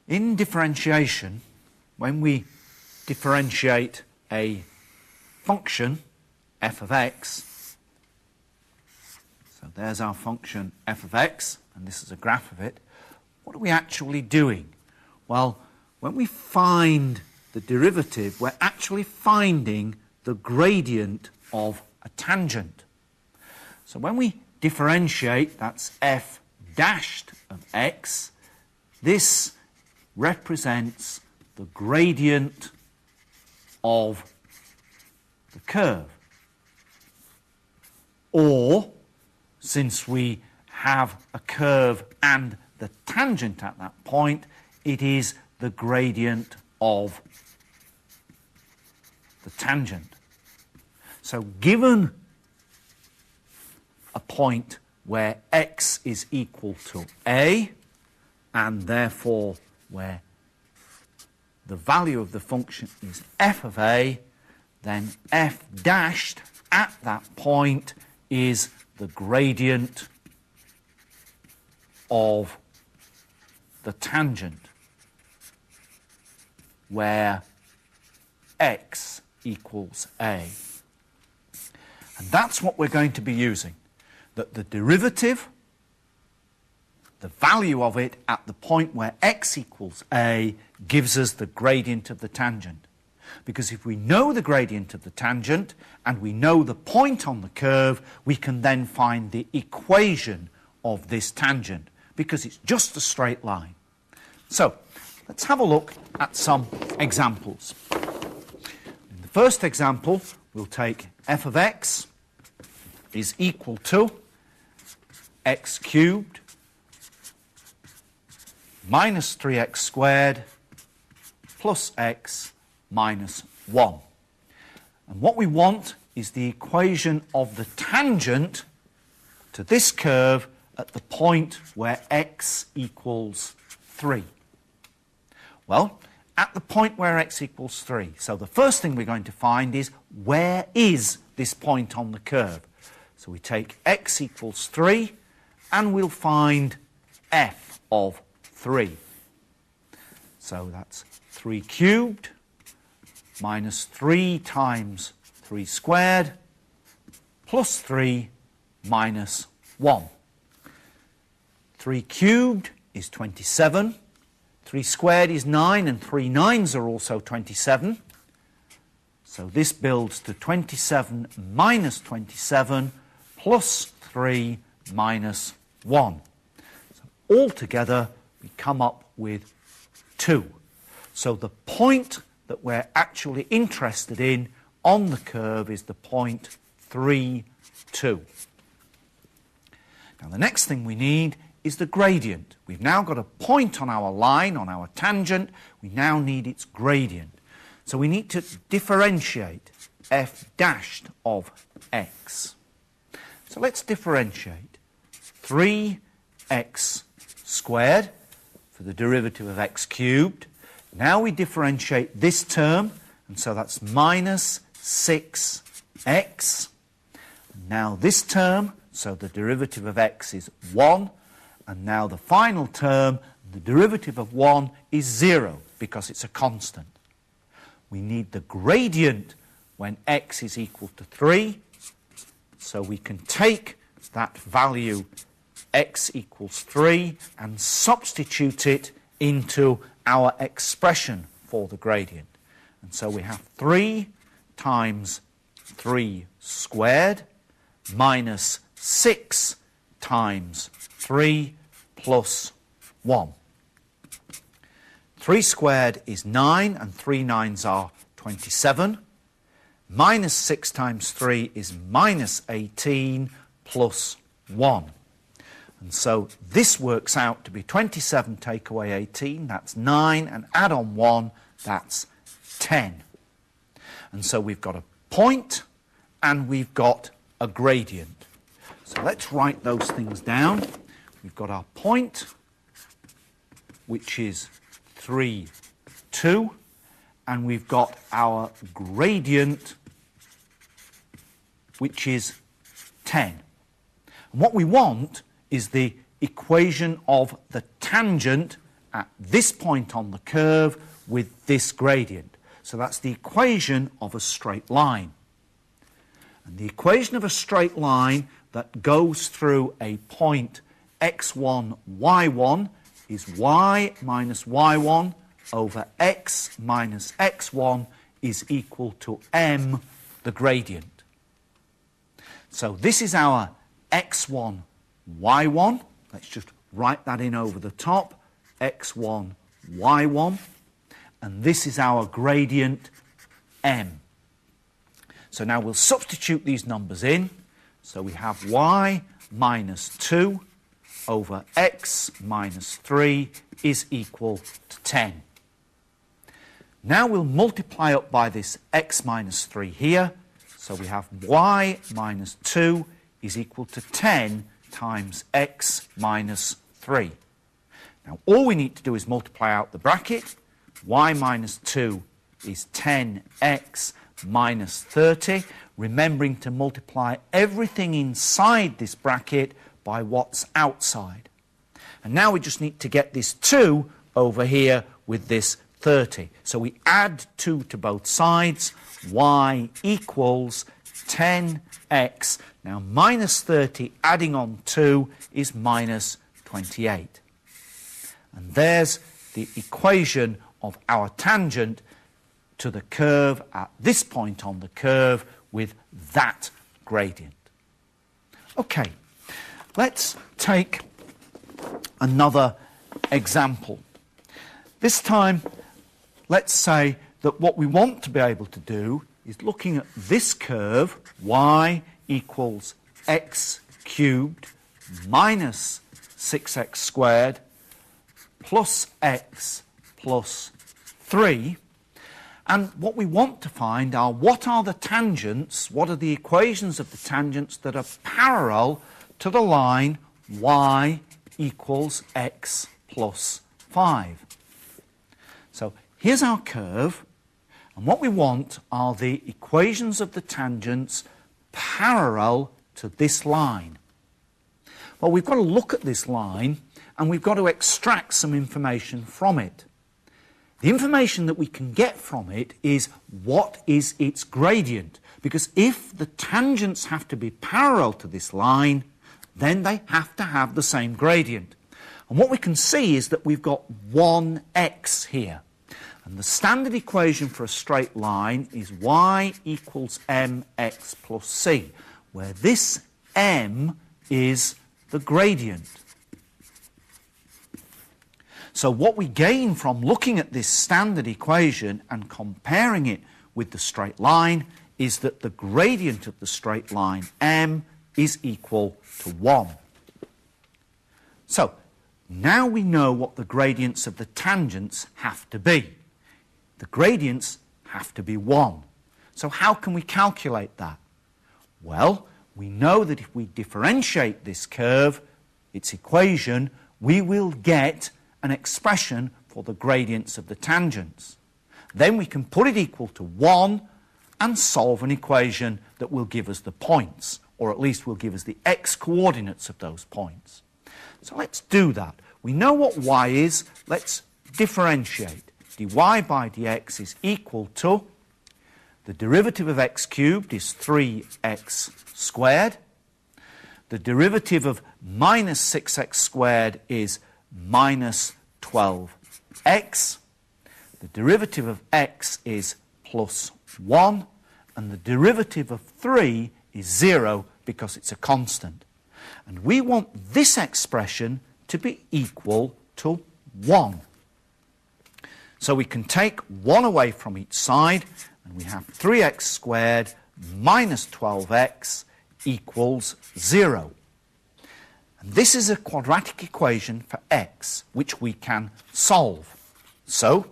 In differentiation, when we differentiate a function, f of x, so there's our function f of x, and this is a graph of it, what are we actually doing? Well, when we find the derivative, we're actually finding the gradient of a tangent. So when we differentiate, that's f dashed of x, this represents the gradient of the curve. Or, since we have a curve and the tangent at that point, it is the gradient of the tangent. So given a point where x is equal to a, and therefore where the value of the function is f of a, then f dashed at that point is the gradient of the tangent, where x equals a. And that's what we're going to be using, that the derivative, the value of it at the point where x equals a, gives us the gradient of the tangent. Because if we know the gradient of the tangent and we know the point on the curve, we can then find the equation of this tangent, because it's just a straight line. So, let's have a look at some examples. In the first example, we'll take f of x is equal to x cubed minus 3x squared plus x minus 1. And what we want is the equation of the tangent to this curve at the point where x equals 3. Well, at the point where x equals 3, so the first thing we're going to find is where is this point on the curve? So we take x equals 3 and we'll find f of 3. So that's 3 cubed minus 3 times 3 squared plus 3 minus 1. 3 cubed is 27. 3 squared is 9, and 3 nines are also 27. So this builds to 27 minus 27 plus 3 minus 1. So altogether, we come up with 2. So the point that we're actually interested in on the curve is the point 3, 2. Now the next thing we need is the gradient. We've now got a point on our line, on our tangent. We now need its gradient. So we need to differentiate f dashed of x. So let's differentiate 3x squared for the derivative of x cubed. Now we differentiate this term, and so that's minus 6x. Now this term, so the derivative of x is 1, and now the final term, the derivative of 1 is 0, because it's a constant. We need the gradient when x is equal to 3, so we can take that value x equals 3 and substitute it into our expression for the gradient. And so we have 3 times 3 squared minus 6 times 3 plus 1. 3 squared is 9, and 3 nines are 27. Minus 6 times 3 is minus 18 plus 1. And so this works out to be 27 take away 18, that's 9, and add on 1, that's 10. And so we've got a point and we've got a gradient. So let's write those things down. We've got our point, which is 3, 2, and we've got our gradient, which is 10. And what we want is the equation of the tangent at this point on the curve with this gradient. So that's the equation of a straight line. And the equation of a straight line that goes through a point x1, y1 is y minus y1 over x minus x1 is equal to m, the gradient. So this is our x1, y1. Let's just write that in over the top, x1, y1. And this is our gradient, m. So now we'll substitute these numbers in. So we have y minus 2 over x minus 3 is equal to 10. Now we'll multiply up by this x minus 3 here. So we have y minus 2 is equal to 10 times x minus 3. Now all we need to do is multiply out the bracket. Y minus 2 is 10x minus 30, remembering to multiply everything inside this bracket by what's outside. And now we just need to get this 2 over here with this 30. So we add 2 to both sides. Y equals 10x. Now minus 30 adding on 2 is minus 28. And there's the equation of our tangent to the curve at this point on the curve with that gradient. Okay, let's take another example. This time, let's say that what we want to be able to do is looking at this curve, y equals x cubed minus 6x squared plus x plus 3. And what we want to find are what are the tangents, what are the equations of the tangents that are parallel to the line y equals x plus 5. So here's our curve, and what we want are the equations of the tangents parallel to this line. Well, we've got to look at this line and we've got to extract some information from it. The information that we can get from it is what is its gradient, because if the tangents have to be parallel to this line, then they have to have the same gradient. And what we can see is that we've got 1x here. And the standard equation for a straight line is y equals mx plus c, where this m is the gradient. So what we gain from looking at this standard equation and comparing it with the straight line is that the gradient of the straight line m is equal to 1. So now we know what the gradients of the tangents have to be. The gradients have to be 1. So how can we calculate that? Well, we know that if we differentiate this curve, its equation, we will get an expression for the gradients of the tangents. Then we can put it equal to 1 and solve an equation that will give us the points, or at least will give us the x-coordinates of those points. So let's do that. We know what y is. Let's differentiate. dy by dx is equal to the derivative of x cubed is 3x squared. The derivative of minus 6x squared is minus 12x. The derivative of x is plus 1. And the derivative of 3 is 0 because it's a constant. And we want this expression to be equal to 1. So we can take 1 away from each side, and we have 3x squared minus 12x equals 0. And this is a quadratic equation for x, which we can solve. So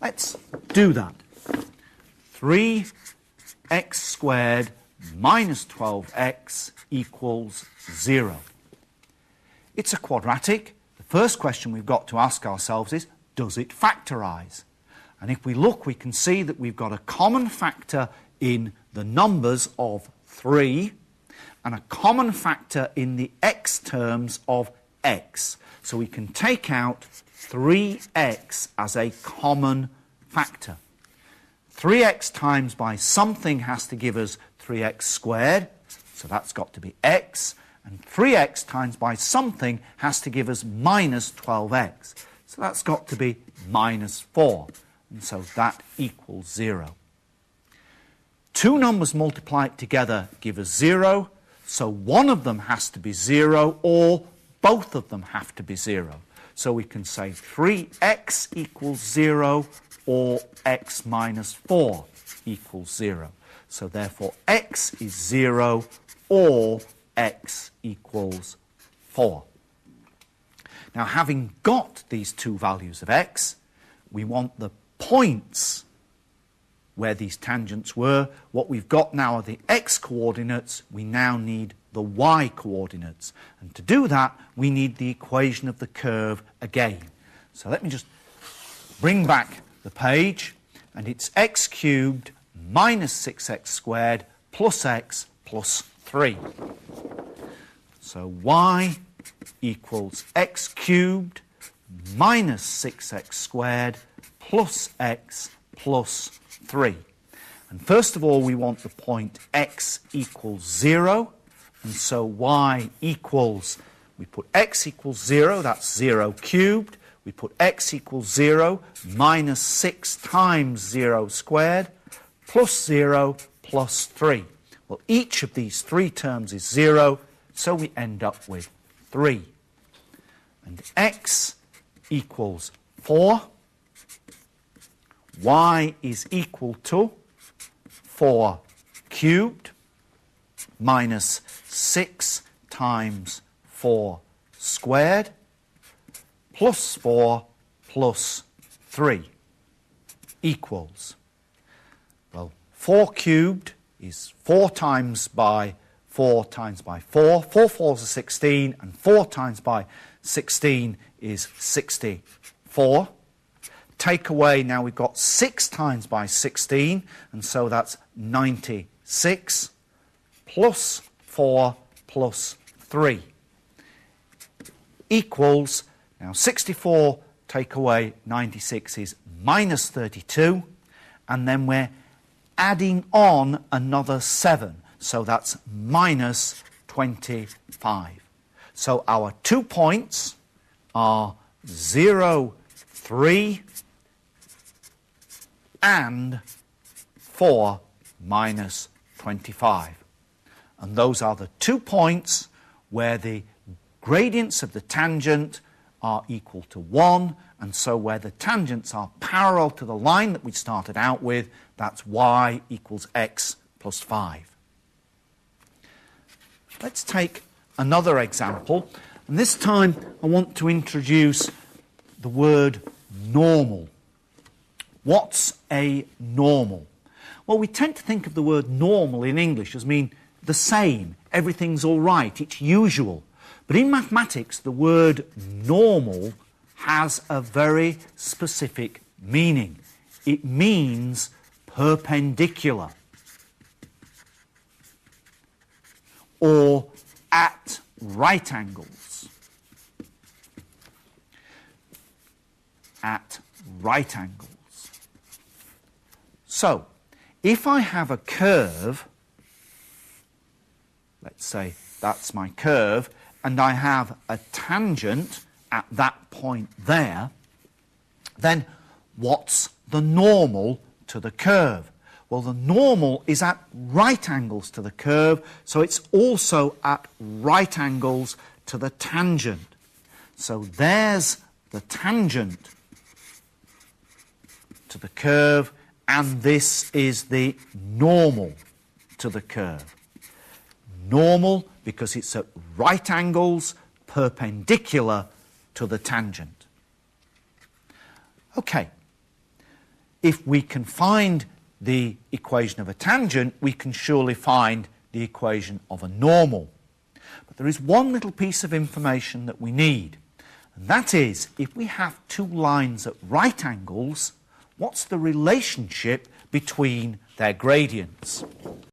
let's do that. 3x squared minus 12x equals 0. It's a quadratic. The first question we've got to ask ourselves is, does it factorise? And if we look, we can see that we've got a common factor in the numbers of 3 and a common factor in the x terms of x. So we can take out 3x as a common factor. 3x times by something has to give us 3x squared, so that's got to be x, and 3x times by something has to give us minus 12x, so that's got to be minus 4, and so that equals 0. Two numbers multiplied together give us 0, so one of them has to be 0 or both of them have to be 0. So we can say 3x equals 0 or x minus 4 equals 0. So therefore x is 0 or x equals 4. Now, having got these two values of x, we want the points where these tangents were. What we've got now are the x coordinates. We now need the y coordinates. And to do that, we need the equation of the curve again. So let me just bring back the page, and it's x cubed minus 6x squared plus x plus 3. So y equals x cubed minus 6x squared plus x plus 3. And first of all, we want the point x equals 0, and so y equals, we put x equals 0, that's 0 cubed. We put x equals 0 minus 6 times 0 squared plus 0 plus 3. Well, each of these three terms is 0, so we end up with 3. And x equals 4. Y is equal to 4 cubed minus 6 times 4 squared plus 4 plus 3 equals, well, 4 cubed is 4 times by 4 times by 4. 4 fours are 16, and 4 times by 16 is 64. Take away, now we've got 6 times by 16, and so that's 96, plus 4 plus 3 equals, now 64 take away 96 is minus 32, and then we're adding on another 7, so that's minus 25. So our 2 points are 0, 3, and 4 minus 25. And those are the 2 points where the gradients of the tangent are equal to 1, and so where the tangents are parallel to the line that we started out with, that's y equals x plus 5. Let's take another example, and this time I want to introduce the word normal. What's a normal? Well, we tend to think of the word normal in English as mean the same, everything's all right, it's usual. But in mathematics, the word normal has a very specific meaning. It means perpendicular or at right angles. At right angles. So, if I have a curve, let's say that's my curve, and I have a tangent at that point there, then what's the normal to the curve? Well, the normal is at right angles to the curve, so it's also at right angles to the tangent. So there's the tangent to the curve, and this is the normal to the curve. Normal because it's at right angles, perpendicular to the tangent. Okay, if we can find the equation of a tangent, we can surely find the equation of a normal. But there is one little piece of information that we need, and that is, if we have two lines at right angles, what's the relationship between their gradients?